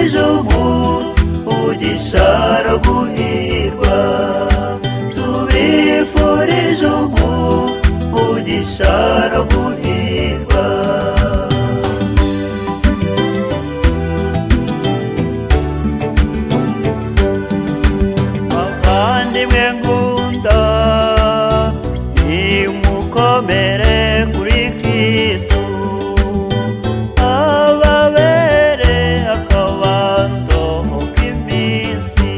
tubifurije umugisha no guhirwa, tubifurije umugisha no guhirwa. Bavandimwe nkunda, nimukomere kuri Kristo, ababere akabando k'iminsi,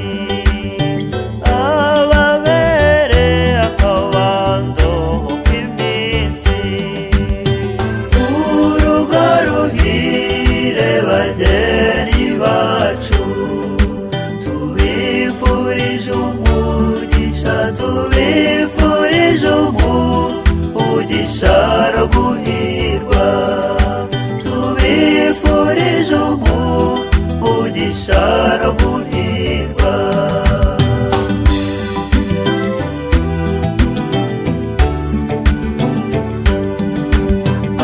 ababere akabando k'iminsi. Urugo ruhire bageni bacu, tubifurije umugisha, tubifurije umugisha no guhirwa, tubifurije umugisha no guhirwa.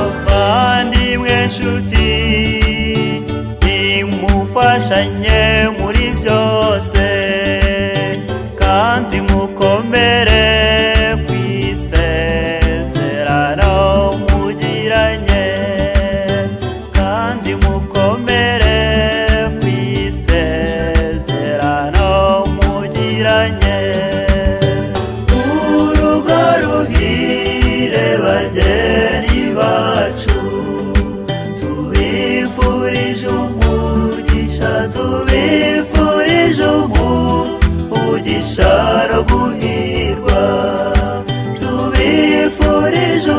Bavandimwe nshuti, nimufashanye muri byose, kandi mukomere ku isezerano mugiranye, kandi mukomere ku isezerano mugiranye. Urugo ruhire bageni bacu, tubifurije umugisha, tubifurije umugisha no guhirwa, tubifurije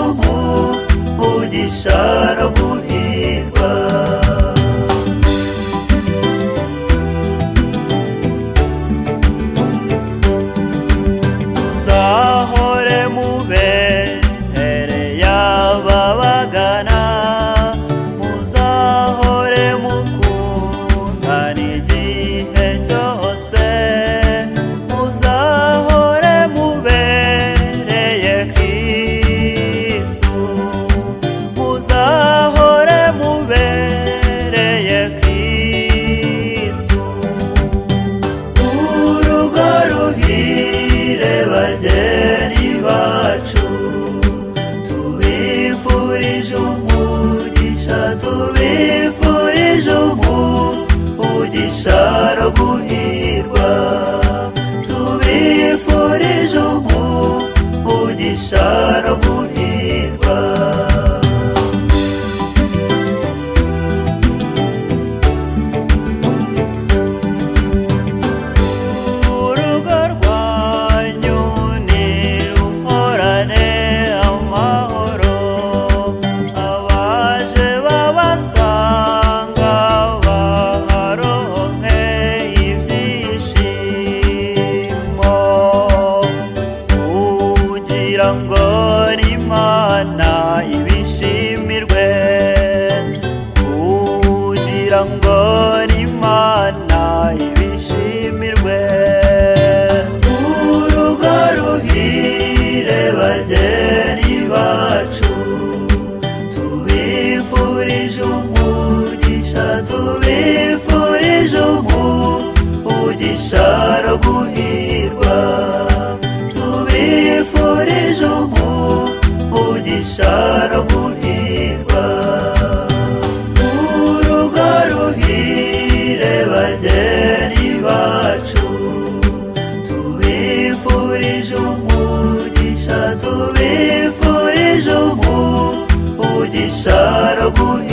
umugisha no guhirwa. Muzahore mubereye ababagana, muzahore mukundana igihe cyose, muzahore mubereye Kristo, muzahore mubereye Kristo. Urugo ruhire bageni bacu, tubifurije umugisha, tubifurije umugisha no guhirwa, tubifurije umugisha no guhirwa. Urugo rwanyu niruhorane amahoro, abaje babasanga baharonke ibyishimo, kugira ngo n'Imana ibishimirwe, kugira ngo n'Imana ibishimirwe. Urugo ruhire bageni bacu, tubifurije umugisha, tubifurije umugisha no guhirwa, tubifurije umugisha no guhirwa. Urugo ruhire bageni bacu, tubifurije umugisha, tubifurije umugisha no guhirwa.